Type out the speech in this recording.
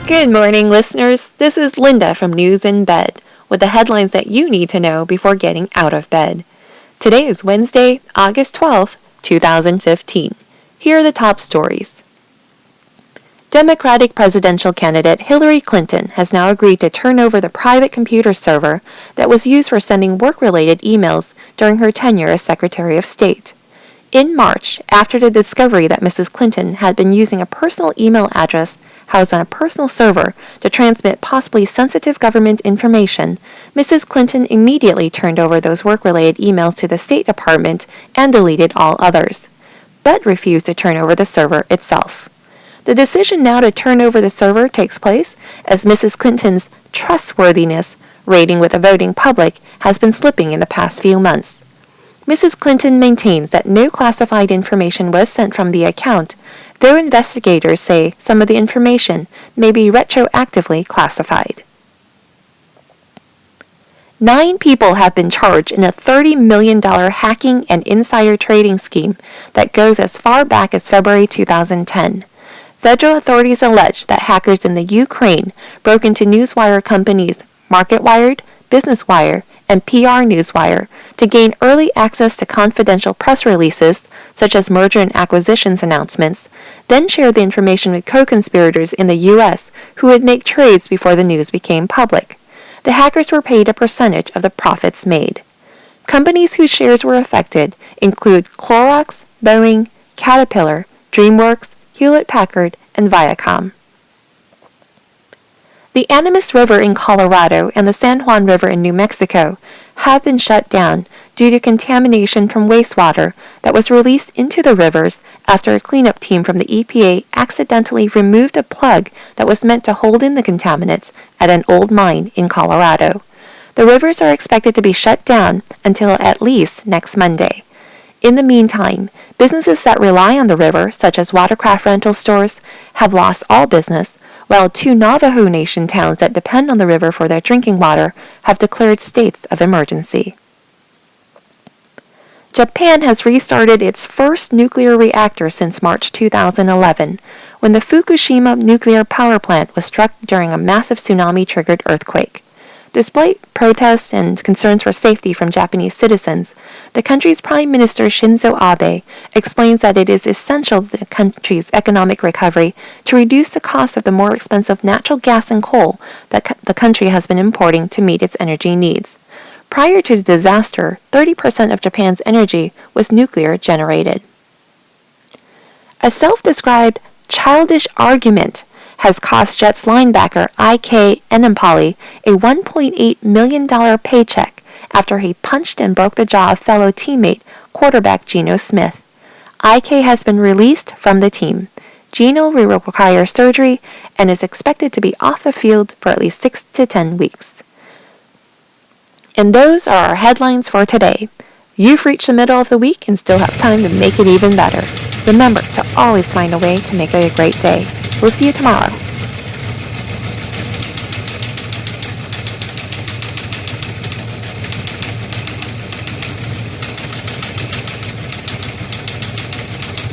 Good morning, listeners. This is Linda from News in Bed with the headlines that you need to know before getting out of bed. Today is Wednesday, August 12th, 2015. Here are the top stories. Democratic presidential candidate Hillary Clinton has now agreed to turn over the private computer server that was used for sending work-related emails during her tenure as Secretary of State. In March, after the discovery that Mrs. Clinton had been using a personal email address housed on a personal server to transmit possibly sensitive government information, Mrs. Clinton immediately turned over those work-related emails to the State Department and deleted all others, but refused to turn over the server itself. The decision now to turn over the server takes place as Mrs. Clinton's trustworthiness rating with the voting public has been slipping in the past few months. Mrs. Clinton maintains that no classified information was sent from the account, though investigators say some of the information may be retroactively classified. 9 people have been charged in a $30 million hacking and insider trading scheme that goes as far back as February 2010. Federal authorities allege that hackers in the Ukraine broke into newswire companies MarketWired, BusinessWire, and PR Newswire to gain early access to confidential press releases, such as merger and acquisitions announcements, then shared the information with co-conspirators in the U.S. who would make trades before the news became public. The hackers were paid a percentage of the profits made. Companies whose shares were affected include Clorox, Boeing, Caterpillar, DreamWorks, Hewlett-Packard, and Viacom. The Animas River in Colorado and the San Juan River in New Mexico have been shut down due to contamination from wastewater that was released into the rivers after a cleanup team from the EPA accidentally removed a plug that was meant to hold in the contaminants at an old mine in Colorado. The rivers are expected to be shut down until at least next Monday. In the meantime, businesses that rely on the river, such as watercraft rental stores, have lost all business, while 2 Navajo Nation towns that depend on the river for their drinking water have declared states of emergency. Japan has restarted its first nuclear reactor since March 2011, when the Fukushima nuclear power plant was struck during a massive tsunami-triggered earthquake. Despite protests and concerns for safety from Japanese citizens, the country's Prime Minister Shinzo Abe explains that it is essential to the country's economic recovery to reduce the cost of the more expensive natural gas and coal that the country has been importing to meet its energy needs. Prior to the disaster, 30% of Japan's energy was nuclear generated. A self-described childish argument has cost Jets linebacker IK Enemkali a $1.8 million paycheck after he punched and broke the jaw of fellow teammate quarterback Geno Smith. IK has been released from the team. Geno will require surgery and is expected to be off the field for at least 6 to 10 weeks. And those are our headlines for today. You've reached the middle of the week and still have time to make it even better. Remember to always find a way to make it a great day. We'll see you tomorrow.